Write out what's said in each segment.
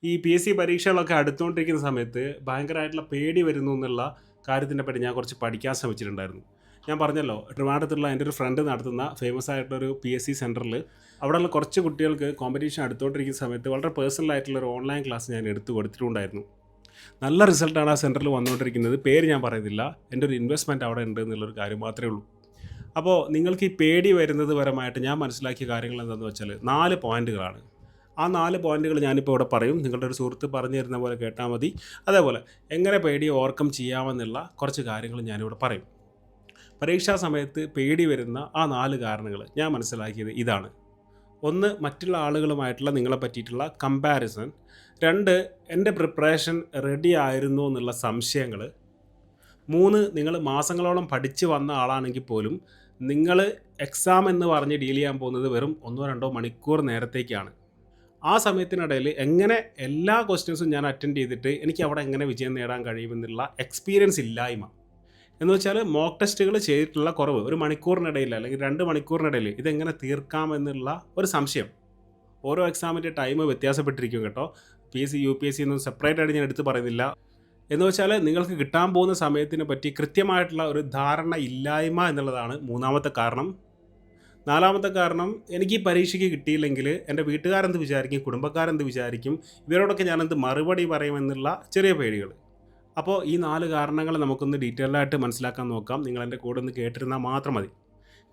ഈ PSC പരീക്ഷകളൊക്കെ അടുത്തുകൊണ്ടിരിക്കുന്ന സമയത്ത് ഭയങ്കരമായിട്ടുള്ള പേടി വരുന്നു എന്നുള്ള കാര്യത്തിനെ പറ്റി ഞാൻ കുറച്ച് പഠിക്കാൻ ശ്രമിച്ചിട്ടുണ്ടായിരുന്നു. ഞാൻ പറഞ്ഞല്ലോ, ട്രിവാൻഡ്രത്തുള്ള എൻ്റെ ഒരു ഫ്രണ്ട് നടത്തുന്ന ഫേമസ് ആയിട്ടൊരു PSC സെൻറ്ററിൽ അവിടെയുള്ള കുറച്ച് കുട്ടികൾക്ക് കോമ്പറ്റീഷൻ അടുത്തുകൊണ്ടിരിക്കുന്ന സമയത്ത് വളരെ പേഴ്സണൽ ആയിട്ടുള്ള ഒരു ഓൺലൈൻ ക്ലാസ് ഞാൻ എടുത്തു കൊടുത്തിട്ടുണ്ടായിരുന്നു. നല്ല റിസൾട്ടാണ് ആ സെൻറ്ററിൽ വന്നുകൊണ്ടിരിക്കുന്നത്. പേര് ഞാൻ പറയുന്നില്ല, എൻ്റെ ഒരു ഇൻവെസ്റ്റ്മെൻറ്റ് അവിടെ ഉണ്ട് എന്നുള്ളൊരു കാര്യം മാത്രമേ ഉള്ളൂ. അപ്പോൾ നിങ്ങൾക്ക് ഈ പേടി വരുന്നത് പരമായിട്ട് ഞാൻ മനസ്സിലാക്കിയ കാര്യങ്ങൾ എന്താണെന്ന് വെച്ചാൽ 4 പോയിന്റുകളാണ്. ആ 4 പോയിന്റുകൾ ഞാനിപ്പോൾ ഇവിടെ പറയും. നിങ്ങളുടെ ഒരു സുഹൃത്ത് പറഞ്ഞു തരുന്ന പോലെ കേട്ടാൽ മതി. അതേപോലെ എങ്ങനെ പേടി ഓവർകം ചെയ്യാമെന്നുള്ള കുറച്ച് കാര്യങ്ങൾ ഞാനിവിടെ പറയും. പരീക്ഷാ സമയത്ത് പേടി വരുന്ന ആ 4 കാരണങ്ങൾ ഞാൻ മനസ്സിലാക്കിയത് ഇതാണ്. 1, മറ്റുള്ള ആളുകളുമായിട്ടുള്ള നിങ്ങളെ പറ്റിയിട്ടുള്ള കമ്പാരിസൺ. 2, എൻ്റെ പ്രിപ്പറേഷൻ റെഡി ആയിരുന്നു എന്നുള്ള സംശയങ്ങൾ. 3, നിങ്ങൾ മാസങ്ങളോളം പഠിച്ച് വന്ന ആളാണെങ്കിൽ പോലും നിങ്ങൾ എക്സാം എന്ന് പറഞ്ഞ് ഡീൽ ചെയ്യാൻ പോകുന്നത് വെറും 1-2 മണിക്കൂർ നേരത്തേക്കാണ്. ആ സമയത്തിനിടയിൽ എങ്ങനെ എല്ലാ ക്വസ്റ്റ്യൻസും ഞാൻ അറ്റൻഡ് ചെയ്തിട്ട് എനിക്ക് അവിടെ എങ്ങനെ വിജയം നേടാൻ കഴിയുമെന്നുള്ള എക്സ്പീരിയൻസ് ഇല്ലായ്മ. എന്ന് വെച്ചാൽ മോക്ക് ടെസ്റ്റുകൾ ചെയ്തിട്ടുള്ള കുറവ്, ഒരു മണിക്കൂറിനിടയിൽ അല്ലെങ്കിൽ 2 മണിക്കൂറിനിടയിൽ ഇതെങ്ങനെ തീർക്കാമെന്നുള്ള ഒരു സംശയം. ഓരോ എക്സാമിൻ്റെ ടൈം വ്യത്യാസപ്പെട്ടിരിക്കും കേട്ടോ. PSC UPSC ഒന്നും സെപ്പറേറ്റ് ആയിട്ട് ഞാൻ എടുത്ത് പറയുന്നില്ല. എന്ന് വെച്ചാൽ നിങ്ങൾക്ക് കിട്ടാൻ പോകുന്ന സമയത്തിനെ പറ്റി കൃത്യമായിട്ടുള്ള ഒരു ധാരണ ഇല്ലായ്മ എന്നുള്ളതാണ് 3ാമത്തെ കാരണം. 4ാമത്തെ കാരണം, എനിക്ക് ഈ പരീക്ഷയ്ക്ക് കിട്ടിയില്ലെങ്കിൽ എൻ്റെ വീട്ടുകാരെന്ത് വിചാരിക്കും, കുടുംബക്കാരെന്ത് വിചാരിക്കും, ഇവരോടൊക്കെ ഞാനെന്ത് മറുപടി പറയുമെന്നുള്ള ചെറിയ പേടികൾ. അപ്പോൾ ഈ 4 കാരണങ്ങൾ നമുക്കൊന്ന് ഡീറ്റെയിൽഡായിട്ട് മനസ്സിലാക്കാൻ നോക്കാം. നിങ്ങളെൻ്റെ കൂടെ ഒന്ന് കേട്ടിരുന്നാൽ മാത്രം മതി.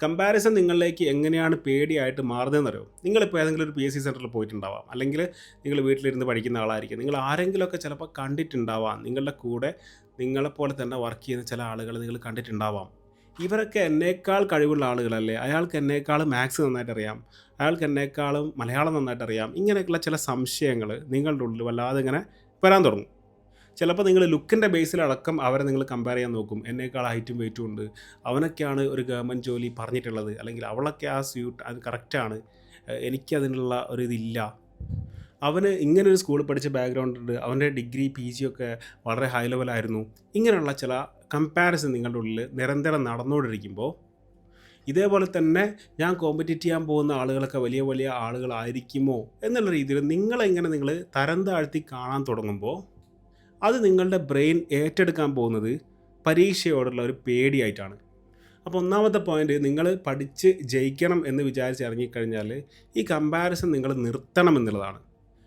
കമ്പാരിസൺ നിങ്ങളിലേക്ക് എങ്ങനെയാണ് പേടിയായിട്ട് മാറുന്നതെന്നറിയോ? നിങ്ങളിപ്പോൾ ഏതെങ്കിലും ഒരു PSC സെൻറ്ററിൽ പോയിട്ടുണ്ടാവാം, അല്ലെങ്കിൽ നിങ്ങൾ വീട്ടിലിരുന്ന് പഠിക്കുന്ന ആളായിരിക്കും. നിങ്ങൾ ആരെങ്കിലുമൊക്കെ ചിലപ്പോൾ കണ്ടിട്ടുണ്ടാവാം. നിങ്ങളുടെ കൂടെ നിങ്ങളെപ്പോലെ തന്നെ വർക്ക് ചെയ്യുന്ന ചില ആളുകൾ നിങ്ങൾ കണ്ടിട്ടുണ്ടാവാം. ഇവരൊക്കെ എന്നേക്കാൾ കഴിവുള്ള ആളുകളല്ലേ, അയാൾക്ക് എന്നേക്കാൾ മാത്സ് നന്നായിട്ട് അറിയാം, അയാൾക്ക് എന്നേക്കാളും മലയാളം നന്നായിട്ട് അറിയാം. ഇങ്ങനെയൊക്കെയുള്ള ചില സംശയങ്ങൾ നിങ്ങളുടെ ഉള്ളിൽ വല്ലാതെ ഇങ്ങനെ വരാൻ തുടങ്ങും. ചിലപ്പോൾ നിങ്ങൾ ലുക്കിൻ്റെ ബേസിലടക്കം അവരെ നിങ്ങൾ കമ്പയർ ചെയ്യാൻ നോക്കും. എന്നേക്കാൾ ഹൈറ്റും വെയിറ്റും ഉണ്ട്, അവനൊക്കെയാണ് ഒരു ഗവൺമെൻറ് ജോലി പറഞ്ഞിട്ടുള്ളത്, അല്ലെങ്കിൽ അവളൊക്കെ ആ സ്യൂട്ട് അത് കറക്റ്റാണ്, എനിക്കതിനുള്ള ഒരു ഇതില്ല, അവന് ഇങ്ങനൊരു സ്കൂളിൽ പഠിച്ച ബാക്ക്ഗ്രൗണ്ട് ഉണ്ട്, അവൻ്റെ ഡിഗ്രി PG ഒക്കെ വളരെ ഹൈ ലെവലായിരുന്നു. ഇങ്ങനെയുള്ള ചില കമ്പാരിസൺ നിങ്ങളുടെ ഉള്ളിൽ നിരന്തരം നടന്നുകൊണ്ടിരിക്കുമ്പോൾ ഇതേപോലെ തന്നെ ഞാൻ കോമ്പറ്റീറ്റ് ചെയ്യാൻ പോകുന്ന ആളുകളൊക്കെ വലിയ വലിയ ആളുകളായിരിക്കുമോ എന്നുള്ള രീതിയിൽ നിങ്ങൾ തരം താഴ്ത്തി കാണാൻ തുടങ്ങുമ്പോൾ അത് നിങ്ങളുടെ ബ്രെയിൻ ഏറ്റെടുക്കാൻ പോകുന്നത് പരീക്ഷയോടുള്ള ഒരു പേടിയായിട്ടാണ്. അപ്പോൾ 1ാമത്തെ പോയിന്റ്, നിങ്ങൾ പഠിച്ച് ജയിക്കണം എന്ന് വിചാരിച്ച് ഇറങ്ങിക്കഴിഞ്ഞാൽ ഈ കമ്പാരിസൺ നിങ്ങൾ നിർത്തണം എന്നുള്ളതാണ്.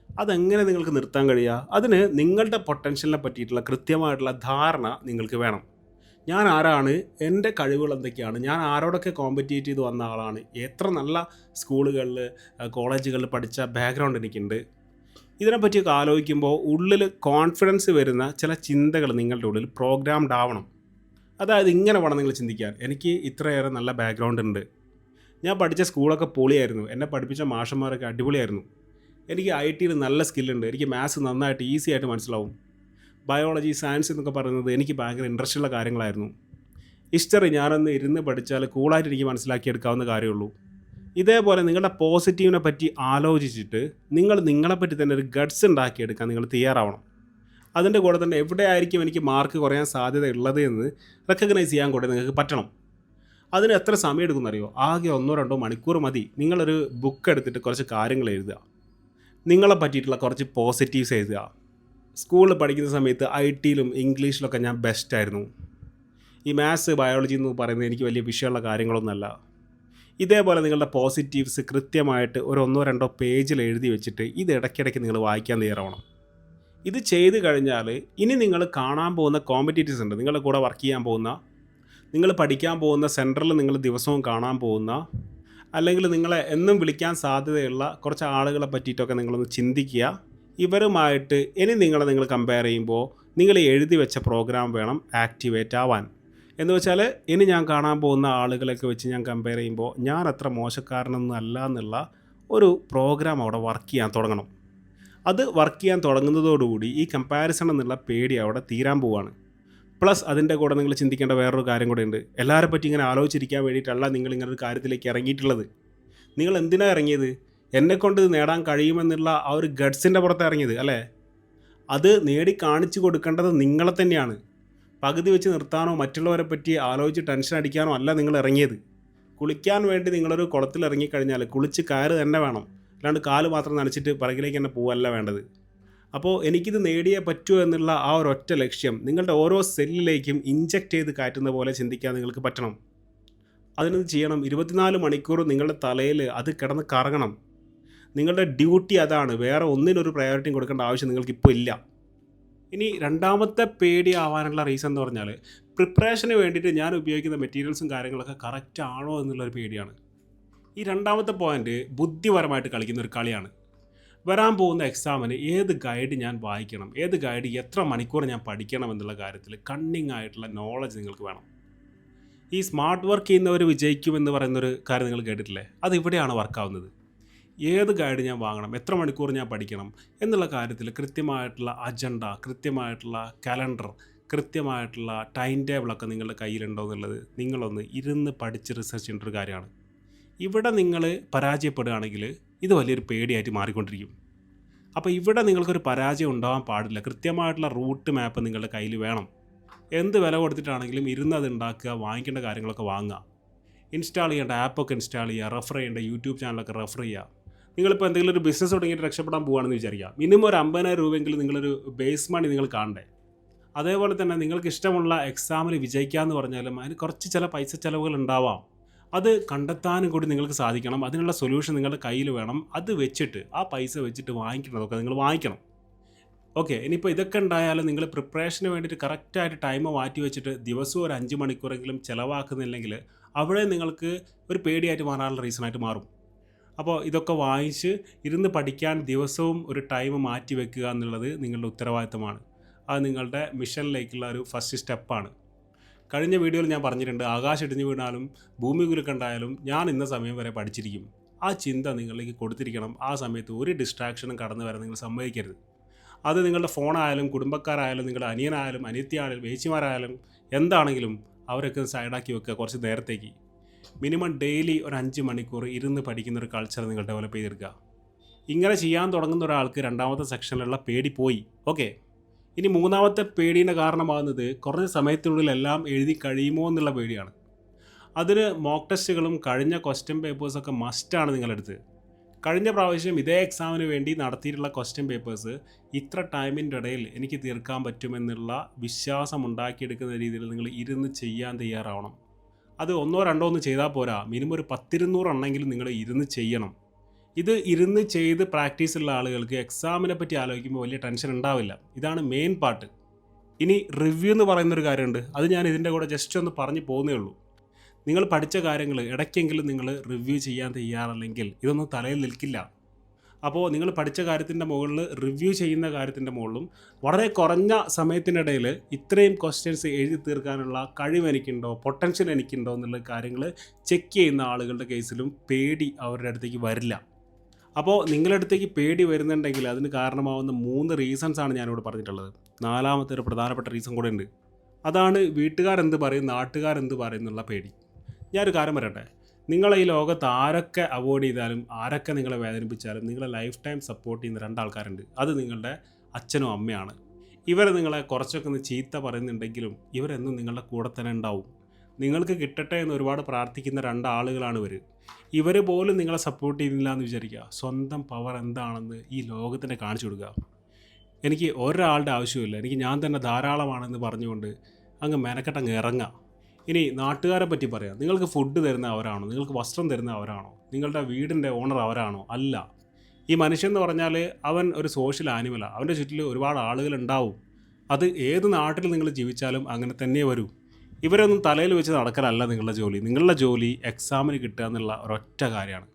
അതെങ്ങനെ നിങ്ങൾക്ക് നിർത്താൻ കഴിയുക? അതിന് നിങ്ങളുടെ പൊട്ടൻഷ്യലിനെ പറ്റിയിട്ടുള്ള കൃത്യമായിട്ടുള്ള ധാരണ നിങ്ങൾക്ക് വേണം. ഞാൻ ആരാണ്, എൻ്റെ കഴിവുകൾ എന്തൊക്കെയാണ്, ഞാൻ ആരോടൊക്കെ കോമ്പറ്റീറ്റ് ചെയ്ത് വന്ന ആളാണ്, എത്ര നല്ല സ്കൂളുകളിൽ കോളേജുകളിൽ പഠിച്ച ബാക്ക്ഗ്രൗണ്ട് എനിക്കുണ്ട്. ഇതിനെപ്പറ്റിയൊക്കെ ആലോചിക്കുമ്പോൾ ഉള്ളിൽ കോൺഫിഡൻസ് വരുന്ന ചില ചിന്തകൾ നിങ്ങളുടെ ഉള്ളിൽ പ്രോഗ്രാംഡ് ആവണം. അതായത് ഇങ്ങനെ വേണം നിങ്ങൾ ചിന്തിക്കാൻ: എനിക്ക് ഇത്രയേറെ നല്ല ബാക്ക്ഗ്രൗണ്ട് ഉണ്ട്, ഞാൻ പഠിച്ച സ്കൂളൊക്കെ പൊളിയായിരുന്നു, എന്നെ പഠിപ്പിച്ച മാഷന്മാരൊക്കെ അടിപൊളിയായിരുന്നു, എനിക്ക് IT നല്ല സ്കില്ലുണ്ട്, എനിക്ക് മാത്സ് നന്നായിട്ട് ഈസി ആയിട്ട് മനസ്സിലാവും, ബയോളജി സയൻസ് എന്നൊക്കെ പറയുന്നത് എനിക്ക് ഭയങ്കര ഇൻട്രസ്റ്റ് ഉള്ള കാര്യങ്ങളായിരുന്നു, ഹിസ്റ്ററി ഞാനൊന്ന് ഇരുന്ന് പഠിച്ചാൽ കൂളായിട്ട് എനിക്ക് മനസ്സിലാക്കിയെടുക്കാവുന്ന കാര്യമുള്ളൂ. ഇതേപോലെ നിങ്ങളുടെ പോസിറ്റീവിനെ പറ്റി ആലോചിച്ചിട്ട് നിങ്ങളെപ്പറ്റി തന്നെ ഒരു ഗട്ട്സ് ഉണ്ടാക്കിയെടുക്കാൻ നിങ്ങൾ തയ്യാറാവണം. അതിൻ്റെ കൂടെ തന്നെ എവിടെയായിരിക്കും എനിക്ക് മാർക്ക് കുറയാൻ സാധ്യത ഉള്ളത് എന്ന് റെക്കഗ്നൈസ് ചെയ്യാൻ കൂടെ നിങ്ങൾക്ക് പറ്റണം. അതിന് എത്ര സമയം എടുക്കുമെന്നറിയോ? ആകെ 1-2 മണിക്കൂർ മതി. നിങ്ങളൊരു ബുക്ക് എടുത്തിട്ട് കുറച്ച് കാര്യങ്ങൾ എഴുതുക, നിങ്ങളെ പറ്റിയിട്ടുള്ള കുറച്ച് പോസിറ്റീവ്സ് എഴുതുക. സ്കൂളിൽ പഠിക്കുന്ന സമയത്ത് IT ഇംഗ്ലീഷിലൊക്കെ ഞാൻ ബെസ്റ്റായിരുന്നു, ഈ മാത്സ് ബയോളജി എന്ന് പറയുന്നത് എനിക്ക് വലിയ വിഷയമുള്ള കാര്യങ്ങളൊന്നുമല്ല. ഇതേപോലെ നിങ്ങളുടെ പോസിറ്റീവ്സ് കൃത്യമായിട്ട് ഒരു 1-2 പേജിൽ എഴുതി വെച്ചിട്ട് ഇത് ഇടയ്ക്കിടയ്ക്ക് നിങ്ങൾ വായിക്കാൻ തയ്യാറാവണം. ഇത് ചെയ്ത് കഴിഞ്ഞാൽ ഇനി നിങ്ങൾ കാണാൻ പോകുന്ന കോമ്പറ്റീറ്റേഴ്സ് ഉണ്ട്, നിങ്ങളുടെ കൂടെ വർക്ക് ചെയ്യാൻ പോകുന്ന, നിങ്ങൾ പഠിക്കാൻ പോകുന്ന സെൻറ്ററിൽ നിങ്ങൾ ദിവസവും കാണാൻ പോകുന്ന, അല്ലെങ്കിൽ നിങ്ങളെ എന്നും വിളിക്കാൻ സാധ്യതയുള്ള കുറച്ച് ആളുകളെ പറ്റിയിട്ടൊക്കെ നിങ്ങളൊന്ന് ചിന്തിക്കുക. ഇവരുമായിട്ട് ഇനി നിങ്ങൾ കമ്പയർ ചെയ്യുമ്പോൾ നിങ്ങൾ എഴുതി വെച്ച പ്രോഗ്രാം വേണം ആക്ടിവേറ്റ് ആവാൻ. എന്ന് വെച്ചാൽ ഇനി ഞാൻ കാണാൻ പോകുന്ന ആളുകളൊക്കെ വെച്ച് ഞാൻ കമ്പയർ ചെയ്യുമ്പോൾ ഞാൻ അത്ര മോശക്കാരനൊന്നും അല്ല എന്നുള്ള ഒരു പ്രോഗ്രാം അവിടെ വർക്ക് ചെയ്യാൻ തുടങ്ങണം. അത് വർക്ക് ചെയ്യാൻ തുടങ്ങുന്നതോടുകൂടി ഈ കമ്പാരിസൺ എന്നുള്ള പേടി അവിടെ തീരാൻ പോവുകയാണ്. പ്ലസ് അതിൻ്റെ കൂടെ നിങ്ങൾ ചിന്തിക്കേണ്ട വേറൊരു കാര്യം കൂടെ ഉണ്ട്. എല്ലാവരെ പറ്റി ഇങ്ങനെ ആലോചിച്ചിരിക്കാൻ വേണ്ടിയിട്ടല്ല നിങ്ങളിങ്ങനൊരു കാര്യത്തിലേക്ക് ഇറങ്ങിയിട്ടുള്ളത്. നിങ്ങൾ എന്തിനാണ് ഇറങ്ങിയത്? എന്നെക്കൊണ്ട് ഇത് നേടാൻ കഴിയുമെന്നുള്ള ആ ഒരു ഗഡ്സിൻ്റെ പുറത്ത് ഇറങ്ങിയത് അല്ലേ? അത് നേടി കാണിച്ചു കൊടുക്കേണ്ടത് നിങ്ങളെ തന്നെയാണ്. പകുതി വെച്ച് നിർത്താനോ മറ്റുള്ളവരെ പറ്റി ആലോചിച്ച് ടെൻഷൻ അടിക്കാനോ അല്ല നിങ്ങൾ ഇറങ്ങിയത്. കുളിക്കാൻ വേണ്ടി നിങ്ങളൊരു കുളത്തിൽ ഇറങ്ങിക്കഴിഞ്ഞാൽ കുളിച്ച് കയറ് തന്നെ വേണം, അല്ലാണ്ട് കാല് മാത്രം നനച്ചിട്ട് പിറകിലേക്ക് തന്നെ പോവല്ല വേണ്ടത്. അപ്പോൾ എനിക്കിത് നേടിയേ പറ്റൂ എന്നുള്ള ആ ഒരൊറ്റ ലക്ഷ്യം നിങ്ങളുടെ ഓരോ സെല്ലിലേക്കും ഇഞ്ചെക്റ്റ് ചെയ്ത് കയറ്റുന്ന പോലെ ചിന്തിക്കാൻ നിങ്ങൾക്ക് പറ്റണം. അതിനെന്ത് ചെയ്യണം? 24 മണിക്കൂർ നിങ്ങളുടെ തലയിൽ അത് കിടന്ന് കറങ്ങണം. നിങ്ങളുടെ ഡ്യൂട്ടി അതാണ്. വേറെ ഒന്നിനൊരു പ്രയോറിറ്റിയും കൊടുക്കേണ്ട ആവശ്യം നിങ്ങൾക്കിപ്പോൾ ഇല്ല. ഇനി രണ്ടാമത്തെ പേടി ആവാനുള്ള റീസൺ എന്ന് പറഞ്ഞാൽ പ്രിപ്പറേഷന് വേണ്ടിയിട്ട് ഞാൻ ഉപയോഗിക്കുന്ന മെറ്റീരിയൽസും കാര്യങ്ങളൊക്കെ കറക്റ്റ് ആണോ എന്നുള്ളൊരു പേടിയാണ്. ഈ രണ്ടാമത്തെ പോയിൻ്റ് ബുദ്ധിപരമായിട്ട് കളിക്കുന്ന ഒരു കളിയാണ്. വരാൻ പോകുന്ന എക്സാമിന് ഏത് ഗൈഡ് ഞാൻ വായിക്കണം, ഏത് ഗൈഡ് എത്ര മണിക്കൂർ ഞാൻ പഠിക്കണം എന്നുള്ള കാര്യത്തിൽ കണ്ണിങ് ആയിട്ടുള്ള നോളജ് നിങ്ങൾക്ക് വേണം. ഈ സ്മാർട്ട് വർക്ക് ചെയ്യുന്നവർ വിജയിക്കുമെന്ന് പറയുന്നൊരു കാര്യം നിങ്ങൾ കേട്ടിട്ടില്ലേ? അത് ഇവിടെയാണ് വർക്കാവുന്നത്. ഏത് ഗൈഡ് ഞാൻ വാങ്ങണം, എത്ര മണിക്കൂർ ഞാൻ പഠിക്കണം എന്നുള്ള കാര്യത്തിൽ കൃത്യമായിട്ടുള്ള അജണ്ട, കൃത്യമായിട്ടുള്ള കലണ്ടർ, കൃത്യമായിട്ടുള്ള ടൈം ടേബിളൊക്കെ നിങ്ങളുടെ കയ്യിലുണ്ടോ എന്നുള്ളത് നിങ്ങളൊന്ന് ഇരുന്ന് പഠിച്ച് റിസർച്ച് ചെയ്യേണ്ട ഒരു കാര്യമാണ്. ഇവിടെ നിങ്ങൾ പരാജയപ്പെടുകയാണെങ്കിൽ ഇത് വലിയൊരു പേടിയായിട്ട് മാറിക്കൊണ്ടിരിക്കും. അപ്പോൾ ഇവിടെ നിങ്ങൾക്കൊരു പരാജയം ഉണ്ടാകാൻ പാടില്ല. കൃത്യമായിട്ടുള്ള റൂട്ട് മാപ്പ് നിങ്ങളുടെ കയ്യിൽ വേണം. എന്ത് വില കൊടുത്തിട്ടാണെങ്കിലും ഇരുന്ന് അത് ഉണ്ടാക്കുക, വാങ്ങിക്കേണ്ട കാര്യങ്ങളൊക്കെ വാങ്ങുക, ഇൻസ്റ്റാൾ ചെയ്യേണ്ട ആപ്പൊക്കെ ഇൻസ്റ്റാൾ ചെയ്യുക, റെഫർ ചെയ്യേണ്ട യൂട്യൂബ് ചാനലൊക്കെ റെഫർ ചെയ്യുക. നിങ്ങളിപ്പോൾ എന്തെങ്കിലും ഒരു ബിസിനസ് തുടങ്ങിയിട്ട് രക്ഷപ്പെടാൻ പോകുകയാണെന്ന് വിചാരിക്കുക, മിനിമം ഒരു 50,000 രൂപയെങ്കിലും നിങ്ങളൊരു ബേസ് മണി നിങ്ങൾ കാണണ്ടേ. അതേപോലെ തന്നെ നിങ്ങൾക്ക് ഇഷ്ടമുള്ള എക്സാമിൽ വിജയിക്കാമെന്ന് പറഞ്ഞാലും അതിന് കുറച്ച് ചില പൈസ ചിലവുകൾ ഉണ്ടാവാം. അത് കണ്ടെത്താനും കൂടി നിങ്ങൾക്ക് സാധിക്കണം. അതിനുള്ള സൊല്യൂഷൻ നിങ്ങളുടെ കയ്യിൽ വേണം. അത് വെച്ചിട്ട് ആ പൈസ വെച്ചിട്ട് വാങ്ങിക്കണതൊക്കെ നിങ്ങൾ വാങ്ങിക്കണം. ഓക്കെ, ഇനിയിപ്പോൾ ഇതൊക്കെ ഉണ്ടായാലും നിങ്ങൾ പ്രിപ്പറേഷന് വേണ്ടിയിട്ട് കറക്റ്റായിട്ട് ടൈം മാറ്റി വെച്ചിട്ട് ദിവസവും ഒരു 5 മണിക്കൂറെങ്കിലും ചിലവാക്കുന്നില്ലെങ്കിൽ അവിടെ നിങ്ങൾക്ക് ഒരു പേടിയായിട്ട് മാറാനുള്ള റീസണായിട്ട് മാറും. അപ്പോൾ ഇതൊക്കെ വായിച്ച് ഇരുന്ന് പഠിക്കാൻ ദിവസവും ഒരു ടൈം മാറ്റി വെക്കുക എന്നുള്ളത് നിങ്ങളുടെ ഉത്തരവാദിത്തമാണ്. അത് നിങ്ങളുടെ മിഷനിലേക്കുള്ള ഒരു ഫസ്റ്റ് സ്റ്റെപ്പാണ്. കഴിഞ്ഞ വീഡിയോയിൽ ഞാൻ പറഞ്ഞിട്ടുണ്ട്, ആകാശം ഇടിഞ്ഞു വീണാലും ഭൂമി കുലുക്കണ്ടായാലും ഞാൻ ഇന്ന സമയം വരെ പഠിച്ചിരിക്കും. ആ ചിന്ത നിങ്ങളിലേക്ക് കൊടുത്തിരിക്കണം. ആ സമയത്ത് ഒരു ഡിസ്ട്രാക്ഷനും കടന്നു വരാൻ നിങ്ങൾ സമ്മതിക്കരുത്. അത് നിങ്ങളുടെ ഫോണായാലും കുടുംബക്കാരായാലും നിങ്ങളുടെ അനിയനായാലും അനിയത്തിയായാലും ചേച്ചിമാരായാലും എന്താണെങ്കിലും അവരൊക്കെ സൈഡാക്കി വെക്കുക. കുറച്ച് നേരത്തേക്ക് മിനിമം ഡെയിലി ഒരു 5 മണിക്കൂർ ഇരുന്ന് പഠിക്കുന്ന ഒരു കൾച്ചർ നിങ്ങൾ ഡെവലപ്പ് ചെയ്തെടുക്കുക. ഇങ്ങനെ ചെയ്യാൻ തുടങ്ങുന്ന ഒരാൾക്ക് രണ്ടാമത്തെ സെക്ഷനിലുള്ള പേടി പോയി. ഓക്കെ, ഇനി മൂന്നാമത്തെ പേടീൻ്റെ കാരണമാകുന്നത് കുറഞ്ഞ സമയത്തിനുള്ളിൽ എല്ലാം എഴുതി കഴിയുമോ എന്നുള്ള പേടിയാണ്. അതിന് മോക്ക് ടെസ്റ്റുകളും കഴിഞ്ഞ ക്വസ്റ്റ്യൻ പേപ്പേഴ്സൊക്കെ മസ്റ്റാണ് നിങ്ങളെടുത്ത്. കഴിഞ്ഞ പ്രാവശ്യം ഇതേ എക്സാമിന് വേണ്ടി നടത്തിയിട്ടുള്ള ക്വസ്റ്റ്യൻ പേപ്പേഴ്സ് ഇത്ര ടൈമിൻ്റെ ഇടയിൽ എനിക്ക് തീർക്കാൻ പറ്റുമെന്നുള്ള വിശ്വാസം ഉണ്ടാക്കിയെടുക്കുന്ന രീതിയിൽ നിങ്ങൾ ഇരുന്ന് ചെയ്യാൻ തയ്യാറാവണം. അത് ഒന്നോ രണ്ടോ ഒന്നും ചെയ്താൽ പോരാ, മിനിമം ഒരു 10-200 എണ്ണെങ്കിലും നിങ്ങൾ ഇരുന്ന് ചെയ്യണം. ഇത് ഇരുന്ന് ചെയ്ത് പ്രാക്ടീസുള്ള ആളുകൾക്ക് എക്സാമിനെ പറ്റി ആലോചിക്കുമ്പോൾ വലിയ ടെൻഷൻ ഉണ്ടാവില്ല. ഇതാണ് മെയിൻ പാർട്ട്. ഇനി റിവ്യൂ എന്ന് പറയുന്നൊരു കാര്യമുണ്ട്. അത് ഞാൻ ഇതിൻ്റെ കൂടെ ജസ്റ്റ് ഒന്ന് പറഞ്ഞു പോകുന്നേ ഉള്ളൂ. നിങ്ങൾ പഠിച്ച കാര്യങ്ങൾ ഇടയ്ക്കെങ്കിലും നിങ്ങൾ റിവ്യൂ ചെയ്യാൻ തയ്യാറല്ലെങ്കിൽ ഇതൊന്നും തലയിൽ നിൽക്കില്ല. അപ്പോൾ നിങ്ങൾ പഠിച്ച കാര്യത്തിൻ്റെ മുകളിൽ റിവ്യൂ ചെയ്യുന്ന കാര്യത്തിൻ്റെ മുകളിലും വളരെ കുറഞ്ഞ സമയത്തിനിടയിൽ ഇത്രയും ക്വസ്റ്റ്യൻസ് എഴുതി തീർക്കാനുള്ള കഴിവ് എനിക്കുണ്ടോ, പൊട്ടൻഷ്യൽ എനിക്കുണ്ടോ എന്നുള്ള കാര്യങ്ങൾ ചെക്ക് ചെയ്യുന്ന ആളുകളുടെ കേസിലും പേടി അവരുടെ അടുത്തേക്ക് വരില്ല. അപ്പോൾ നിങ്ങളുടെ അടുത്തേക്ക് പേടി വരുന്നുണ്ടെങ്കിൽ അതിന് കാരണമാവുന്ന 3 റീസൺസാണ് ഞാനിവിടെ പറഞ്ഞിട്ടുള്ളത്. നാലാമത്തെ ഒരു പ്രധാനപ്പെട്ട റീസൺ കൂടെ ഉണ്ട്. അതാണ് വീട്ടുകാരെന്ത് പറയും, നാട്ടുകാരെന്ത് പറയും എന്നുള്ള പേടി. ഞാനൊരു കാര്യം പറയട്ടെ, നിങ്ങളെ ഈ ലോകത്ത് ആരൊക്കെ അവോയ്ഡ് ചെയ്താലും ആരൊക്കെ നിങ്ങളെ വേദനിപ്പിച്ചാലും നിങ്ങളെ ലൈഫ് ടൈം സപ്പോർട്ട് ചെയ്യുന്ന 2 ആൾക്കാരുണ്ട്. അത് നിങ്ങളുടെ അച്ഛനും അമ്മയാണ്. ഇവർ നിങ്ങളെ കുറച്ചൊക്കെ ഒന്ന് ചീത്ത പറയുന്നുണ്ടെങ്കിലും ഇവരെന്നും നിങ്ങളുടെ കൂടെ തന്നെ ഉണ്ടാവും. നിങ്ങൾക്ക് കിട്ടട്ടെ എന്ന് ഒരുപാട് പ്രാർത്ഥിക്കുന്ന 2 ആളുകളാണ് ഇവർ. ഇവർ പോലും നിങ്ങളെ സപ്പോർട്ട് ചെയ്യുന്നില്ല എന്ന് വിചാരിക്കുക. സ്വന്തം പവർ എന്താണെന്ന് ഈ ലോകത്തിന് കാണിച്ചു കൊടുക്കുക. എനിക്ക് ഒരാളുടെ ആവശ്യമില്ല, എനിക്ക് ഞാൻ തന്നെ ധാരാളമാണെന്ന് പറഞ്ഞുകൊണ്ട് അങ്ങ് മെനക്കെട്ടങ്ങ് ഇറങ്ങുക. ഇനി നാട്ടുകാരെ പറ്റി പറയാം. നിങ്ങൾക്ക് ഫുഡ് തരുന്ന അവരാണോ, നിങ്ങൾക്ക് വസ്ത്രം തരുന്ന അവരാണോ, നിങ്ങളുടെ വീടിൻ്റെ ഓണർ അവരാണോ? അല്ല. ഈ മനുഷ്യൻ എന്ന് പറഞ്ഞാൽ അവൻ ഒരു സോഷ്യൽ ആനിമലാണ്. അവൻ്റെ ചുറ്റിൽ ഒരുപാട് ആളുകളുണ്ടാവും. അത് ഏത് നാട്ടിൽ നിങ്ങൾ ജീവിച്ചാലും അങ്ങനെ തന്നെ വരൂ. ഇവരൊന്നും തലയിൽ വെച്ച് നടക്കലല്ല നിങ്ങളുടെ ജോലി. നിങ്ങളുടെ ജോലി എക്സാമിന് കിട്ടുക എന്നുള്ള ഒരൊറ്റ കാര്യമാണ്.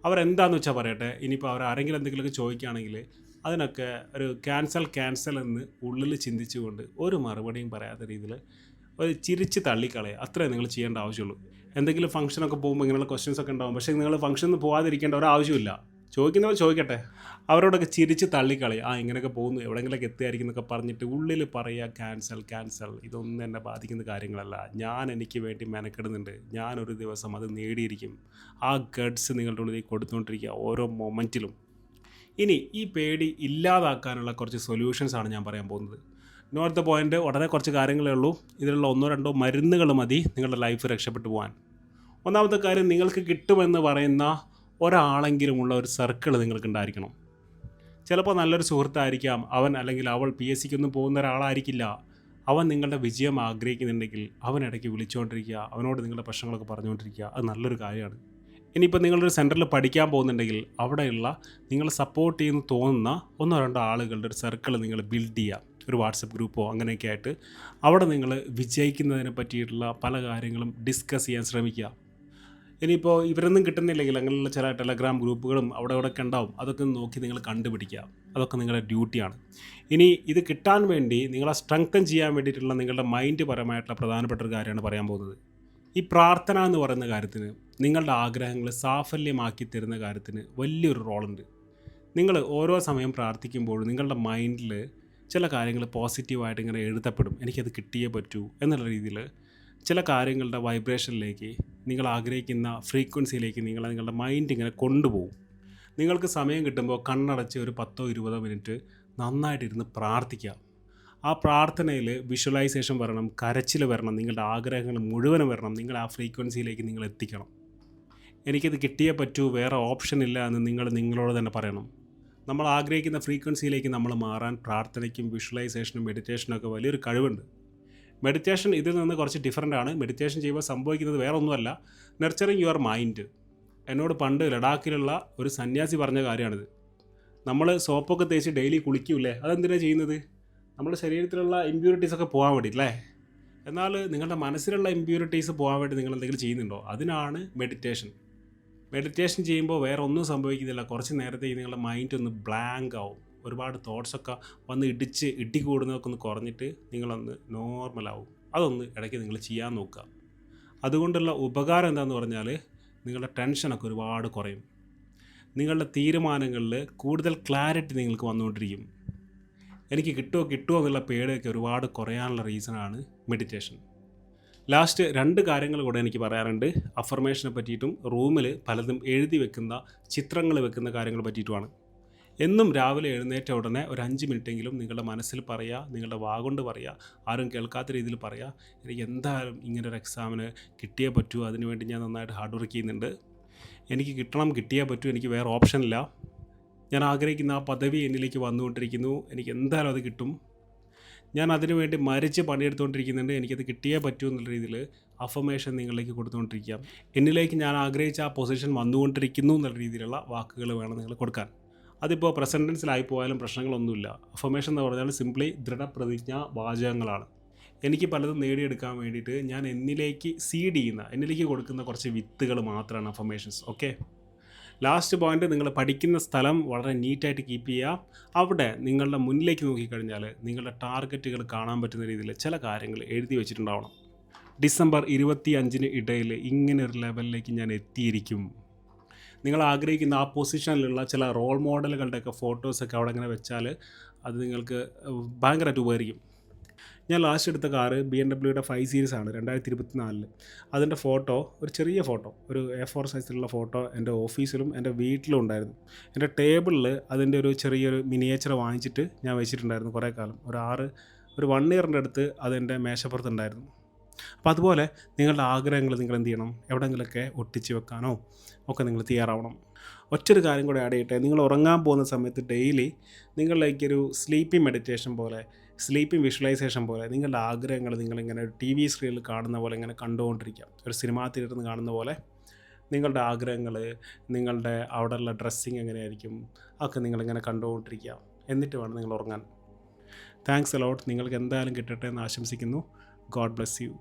അവരെന്താണെന്ന് വെച്ചാൽ പറയട്ടെ. ഇനിയിപ്പോൾ അവർ ആരെങ്കിലും എന്തെങ്കിലുമൊക്കെ ചോദിക്കുകയാണെങ്കിൽ അതിനൊക്കെ ഒരു ക്യാൻസൽ എന്ന് ഉള്ളിൽ ചിന്തിച്ചുകൊണ്ട് ഒരു മറുപടിയും പറയാത്ത രീതിയിൽ ഒരു ചിരിച്ച് തള്ളിക്കളയുക. അത്രേ നിങ്ങൾ ചെയ്യേണ്ട ആവശ്യമുള്ളൂ. എന്തെങ്കിലും ഫംഗ്ഷനൊക്കെ പോകുമ്പോൾ ഇങ്ങനെയുള്ള ക്വസ്റ്റ്യൻസൊക്കെ ഉണ്ടാകും. പക്ഷേ നിങ്ങൾ ഫംഗ്ഷനിൽ പോകാതിരിക്കേണ്ട ഒരാവശ്യമില്ല. ചോദിക്കുന്നവർ ചോദിക്കട്ടെ, അവരോടൊക്കെ ചിരിച്ച് തള്ളിക്കളയുക. ഇങ്ങനെയൊക്കെ പോകുന്നു, എവിടെയെങ്കിലൊക്കെ എത്തിയായിരിക്കും എന്നൊക്കെ പറഞ്ഞിട്ട് ഉള്ളിൽ പറയുക ക്യാൻസൽ. ഇതൊന്നും എന്നെ ബാധിക്കുന്ന കാര്യങ്ങളല്ല. ഞാൻ എനിക്ക് വേണ്ടി മെനക്കെടുന്നുണ്ട്. ഞാനൊരു ദിവസം അത് നേടിയിരിക്കും. ആ ഗഡ്സ് നിങ്ങളുടെ ഉള്ളിൽ കൊടുത്തുകൊണ്ടിരിക്കുക ഓരോ മൊമെൻറ്റിലും. ഇനി ഈ പേടി ഇല്ലാതാക്കാനുള്ള കുറച്ച് സൊല്യൂഷൻസാണ് ഞാൻ പറയാൻ പോകുന്നത്. Note the point. വളരെ കുറച്ച് കാര്യങ്ങളേ ഉള്ളൂ. ഇതിലുള്ള 1-2 മരുന്നുകൾ മതി നിങ്ങളുടെ ലൈഫ് രക്ഷപ്പെട്ടു പോകാൻ. ഒന്നാമത്തെ കാര്യം, നിങ്ങൾക്ക് കിട്ടുമെന്ന് പറയുന്ന ഒരാളെങ്കിലുമുള്ള ഒരു സർക്കിൾ നിങ്ങൾക്ക് ഉണ്ടായിരിക്കണം. ചിലപ്പോൾ നല്ലൊരു സുഹൃത്തായിരിക്കാം അവൻ, അല്ലെങ്കിൽ അവൾ PSCക്കൊന്നും പോകുന്ന ഒരാളായിരിക്കില്ല. അവൻ നിങ്ങളുടെ വിജയം ആഗ്രഹിക്കുന്നുണ്ടെങ്കിൽ അവൻ ഇടയ്ക്ക് വിളിച്ചുകൊണ്ടിരിക്കുക, അവനോട് നിങ്ങളുടെ പ്രശ്നങ്ങളൊക്കെ പറഞ്ഞുകൊണ്ടിരിക്കുക. അത് നല്ലൊരു കാര്യമാണ്. ഇനിയിപ്പോൾ നിങ്ങളൊരു സെൻറ്ററിൽ പഠിക്കാൻ പോകുന്നുണ്ടെങ്കിൽ അവിടെയുള്ള നിങ്ങളെ സപ്പോർട്ട് ചെയ്യുന്നു തോന്നുന്ന 1-2 ആളുകളുടെ ഒരു സർക്കിൾ നിങ്ങൾ ബിൽഡ് ചെയ്യുക. ഒരു വാട്സപ്പ് ഗ്രൂപ്പോ അങ്ങനെയൊക്കെ ആയിട്ട് അവിടെ നിങ്ങൾ വിജയിക്കുന്നതിനെ പറ്റിയിട്ടുള്ള പല കാര്യങ്ങളും ഡിസ്കസ് ചെയ്യാൻ ശ്രമിക്കുക. ഇനിയിപ്പോൾ ഇവരൊന്നും കിട്ടുന്നില്ലെങ്കിൽ അങ്ങനെയുള്ള ചില ടെലഗ്രാം ഗ്രൂപ്പുകളും അവിടെ ഒക്കെ ഉണ്ടാവും. അതൊക്കെ നോക്കി നിങ്ങൾ കണ്ടുപിടിക്കുക. അതൊക്കെ നിങ്ങളുടെ ഡ്യൂട്ടിയാണ്. ഇനി ഇത് കിട്ടാൻ വേണ്ടി നിങ്ങളെ സ്ട്രെങ്തൻ ചെയ്യാൻ വേണ്ടിയിട്ടുള്ള നിങ്ങളുടെ മൈൻഡ് പരമായിട്ടുള്ള പ്രധാനപ്പെട്ട ഒരു കാര്യമാണ് പറയാൻ പോകുന്നത്. ഈ പ്രാർത്ഥന എന്ന് പറയുന്ന കാര്യത്തിന്, നിങ്ങളുടെ ആഗ്രഹങ്ങൾ സാഫല്യമാക്കി തരുന്ന കാര്യത്തിന് വലിയൊരു റോളുണ്ട്. നിങ്ങൾ ഓരോ സമയം പ്രാർത്ഥിക്കുമ്പോഴും നിങ്ങളുടെ മൈൻഡിൽ ചില കാര്യങ്ങൾ പോസിറ്റീവായിട്ട് ഇങ്ങനെ എഴുതപ്പെടും. എനിക്കത് കിട്ടിയേ പറ്റൂ എന്നുള്ള രീതിയിൽ ചില കാര്യങ്ങളുടെ വൈബ്രേഷനിലേക്ക്, നിങ്ങൾ ആഗ്രഹിക്കുന്ന ഫ്രീക്വൻസിയിലേക്ക് നിങ്ങളുടെ മൈൻഡ് ഇങ്ങനെ കൊണ്ടുപോകും. നിങ്ങൾക്ക് സമയം കിട്ടുമ്പോൾ കണ്ണടച്ച് ഒരു 10-20 മിനിറ്റ് നന്നായിട്ടിരുന്ന് പ്രാർത്ഥിക്കുക. ആ പ്രാർത്ഥനയിൽ വിഷ്വലൈസേഷൻ വരണം, കരച്ചിൽ വരണം, നിങ്ങളുടെ ആഗ്രഹങ്ങൾ മുഴുവനും വരണം. നിങ്ങൾ ആ ഫ്രീക്വൻസിയിലേക്ക് നിങ്ങൾ എത്തിക്കണം. എനിക്കത് കിട്ടിയേ പറ്റൂ, വേറെ ഓപ്ഷൻ ഇല്ല എന്ന് നിങ്ങൾ നിങ്ങളോട് തന്നെ പറയണം. നമ്മൾ ആഗ്രഹിക്കുന്ന ഫ്രീക്വൻസിയിലേക്ക് നമ്മൾ മാറാൻ പ്രാർത്ഥനയ്ക്കും വിഷ്വലൈസേഷനും മെഡിറ്റേഷനും ഒക്കെ വലിയൊരു കഴിവുണ്ട്. മെഡിറ്റേഷൻ ഇതിൽ നിന്ന് കുറച്ച് ഡിഫറൻ്റ് ആണ്. മെഡിറ്റേഷൻ ചെയ്യുമ്പോൾ സംഭവിക്കുന്നത് വേറെ ഒന്നുമല്ല, നർച്ചറിങ് യുവർ മൈൻഡ്. എന്നോട് പണ്ട് ലഡാക്കിലുള്ള ഒരു സന്യാസി പറഞ്ഞ കാര്യമാണിത്. നമ്മൾ സോപ്പൊക്കെ തേച്ച് ഡെയിലി കുളിക്കൂലേ, അതെന്തിനാണ് ചെയ്യുന്നത്? നമ്മുടെ ശരീരത്തിലുള്ള ഇമ്പ്യൂരിറ്റീസൊക്കെ പോകാൻ വേണ്ടിയിട്ടല്ലേ. എന്നാൽ നിങ്ങളുടെ മനസ്സിലുള്ള ഇമ്പ്യൂരിറ്റീസ് പോകാൻ വേണ്ടി നിങ്ങൾ എന്തെങ്കിലും ചെയ്യുന്നുണ്ടോ? അതിനാണ് മെഡിറ്റേഷൻ. മെഡിറ്റേഷൻ ചെയ്യുമ്പോൾ വേറെ ഒന്നും സംഭവിക്കുന്നില്ല. കുറച്ച് നേരത്തേക്ക് നിങ്ങളുടെ മൈൻഡ് ഒന്ന് ബ്ലാങ്ക് ആവും. ഒരുപാട് തോട്ട്സൊക്കെ വന്ന് ഇടികൂടുന്നതൊക്കെ ഒന്ന് കുറഞ്ഞിട്ട് നിങ്ങളൊന്ന് നോർമലാവും. അതൊന്ന് ഇടയ്ക്ക് നിങ്ങൾ ചെയ്യാൻ നോക്കുക. അതുകൊണ്ടുള്ള ഉപകാരം എന്താണെന്ന് പറഞ്ഞാൽ നിങ്ങളുടെ ടെൻഷനൊക്കെ ഒരുപാട് കുറയും. നിങ്ങളുടെ തീരുമാനങ്ങളിൽ കൂടുതൽ ക്ലാരിറ്റി നിങ്ങൾക്ക് വന്നുകൊണ്ടിരിക്കും. എനിക്ക് കിട്ടുമോ എന്നുള്ള പേടിയൊക്കെ ഒരുപാട് കുറയാനുള്ള റീസണാണ് മെഡിറ്റേഷൻ. ലാസ്റ്റ് 2 കാര്യങ്ങൾ കൂടെ എനിക്ക് പറയാറുണ്ട്. അഫർമേഷനെ പറ്റിയിട്ടും റൂമിൽ പലതും എഴുതി വെക്കുന്ന ചിത്രങ്ങൾ വെക്കുന്ന കാര്യങ്ങളെ പറ്റിയിട്ടുമാണ്. എന്നും രാവിലെ എഴുന്നേറ്റ ഉടനെ ഒരു 5 മിനിറ്റെങ്കിലും നിങ്ങളുടെ മനസ്സിൽ പറയുക, നിങ്ങളുടെ വാഗൊണ്ട് പറയുക, ആരും കേൾക്കാത്ത രീതിയിൽ പറയുക, എനിക്ക് എന്തായാലും ഇങ്ങനൊരു എക്സാമിന് കിട്ടിയേ പറ്റൂ, അതിനുവേണ്ടി ഞാൻ നന്നായിട്ട് ഹാർഡ് വർക്ക് ചെയ്യുന്നുണ്ട്, എനിക്ക് കിട്ടിയേ പറ്റൂ, എനിക്ക് വേറെ ഓപ്ഷനില്ല, ഞാൻ ആഗ്രഹിക്കുന്ന ആ പദവി എന്നിലേക്ക് വന്നുകൊണ്ടിരിക്കുന്നു, എനിക്ക് എന്തായാലും അത് കിട്ടും, ഞാൻ അതിനു വേണ്ടി മരിച്ച് പണിയെടുത്തുകൊണ്ടിരിക്കുന്നുണ്ട്, എനിക്കത് കിട്ടിയേ പറ്റൂ എന്നുള്ള രീതിയിൽ അഫർമേഷൻ നിങ്ങളിലേക്ക് കൊടുത്തുകൊണ്ടിരിക്കുക. എന്നിലേക്ക് ഞാൻ ആഗ്രഹിച്ച ആ പൊസിഷൻ വന്നുകൊണ്ടിരിക്കുന്നു എന്നുള്ള രീതിയിലുള്ള വാക്കുകൾ വേണം നിങ്ങൾ കൊടുക്കാൻ. അതിപ്പോൾ പ്രസൻറ്റ് ടെൻസിലായി പോയാലും പ്രശ്നങ്ങളൊന്നുമില്ല. അഫർമേഷൻ എന്ന് പറഞ്ഞാൽ സിംപ്ലി ദൃഢപ്രതിജ്ഞ വാചകങ്ങളാണ്. എനിക്ക് പലതും നേടിയെടുക്കാൻ വേണ്ടിയിട്ട് ഞാൻ എന്നിലേക്ക് എന്നിലേക്ക് കൊടുക്കുന്ന കുറച്ച് വിത്തുകൾ മാത്രമാണ് അഫർമേഷൻസ്. ഓക്കെ, ലാസ്റ്റ് പോയിൻ്റ്, നിങ്ങൾ പഠിക്കുന്ന സ്ഥലം വളരെ നീറ്റായിട്ട് കീപ്പ് ചെയ്യുക. അവിടെ നിങ്ങളുടെ മുന്നിലേക്ക് നോക്കിക്കഴിഞ്ഞാൽ നിങ്ങളുടെ ടാർഗറ്റുകൾ കാണാൻ പറ്റുന്ന രീതിയിൽ ചില കാര്യങ്ങൾ എഴുതി വെച്ചിട്ടുണ്ടാവണം. ഡിസംബർ 25 ഇടയിൽ ഇങ്ങനെ ഒരു ലെവലിലേക്ക് ഞാൻ എത്തിയിരിക്കും. നിങ്ങൾ ആഗ്രഹിക്കുന്ന ആ പൊസിഷനിലുള്ള ചില റോൾ മോഡലുകളുടെയൊക്കെ ഫോട്ടോസൊക്കെ അവിടെ ഇങ്ങനെ വെച്ചാൽ അത് നിങ്ങൾക്ക് ഭയങ്കരമായിട്ട് ഉപകരിക്കും. ഞാൻ ലാസ്റ്റ് എടുത്ത കാറ് BMW 5 സീരീസ് ആണ്, 2024. അതിൻ്റെ ഫോട്ടോ, ഒരു ചെറിയ ഫോട്ടോ, ഒരു A4 സൈസിലുള്ള ഫോട്ടോ എൻ്റെ ഓഫീസിലും എൻ്റെ വീട്ടിലും ഉണ്ടായിരുന്നു. എൻ്റെ ടേബിളിൽ അതിൻ്റെ ഒരു ചെറിയൊരു മിനിയേച്ചർ വാങ്ങിച്ചിട്ട് ഞാൻ വെച്ചിട്ടുണ്ടായിരുന്നു കുറേ കാലം. ഒരു 1 ഇയറിൻ്റെ അടുത്ത് അതെൻ്റെ മേശപ്പുറത്തുണ്ടായിരുന്നു. അപ്പോൾ അതുപോലെ നിങ്ങളുടെ ആഗ്രഹങ്ങൾ നിങ്ങൾ എന്ത് ചെയ്യണം, എവിടെയെങ്കിലുമൊക്കെ ഒട്ടിച്ച് വെക്കാനോ ഒക്കെ നിങ്ങൾ തയ്യാറാവണം. ഒറ്റൊരു കാര്യം കൂടെ ആഡ് ചെയ്യട്ടെ, നിങ്ങൾ ഉറങ്ങാൻ പോകുന്ന സമയത്ത് ഡെയിലി നിങ്ങളിലേക്കൊരു സ്ലീപ്പിംഗ് മെഡിറ്റേഷൻ പോലെ, സ്ലീപ്പിംഗ് വിഷ്വലൈസേഷൻ പോലെ നിങ്ങളുടെ ആഗ്രഹങ്ങൾ നിങ്ങളിങ്ങനെ ഒരു TV സ്ക്രീനിൽ കാണുന്ന പോലെ ഇങ്ങനെ കണ്ടുകൊണ്ടിരിക്കുക. ഒരു സിനിമാ തിയേറ്ററിൽ നിന്ന് കാണുന്ന പോലെ നിങ്ങളുടെ ആഗ്രഹങ്ങൾ, നിങ്ങളുടെ അവിടെയുള്ള ഡ്രസ്സിങ് എങ്ങനെയായിരിക്കും ഒക്കെ നിങ്ങളിങ്ങനെ കണ്ടുകൊണ്ടിരിക്കുക. എന്നിട്ട് വേണം നിങ്ങൾ ഉറങ്ങാൻ. Thanks a lot. നിങ്ങൾക്ക് എന്തായാലും കിട്ടട്ടെ എന്ന് ആശംസിക്കുന്നു. God bless you.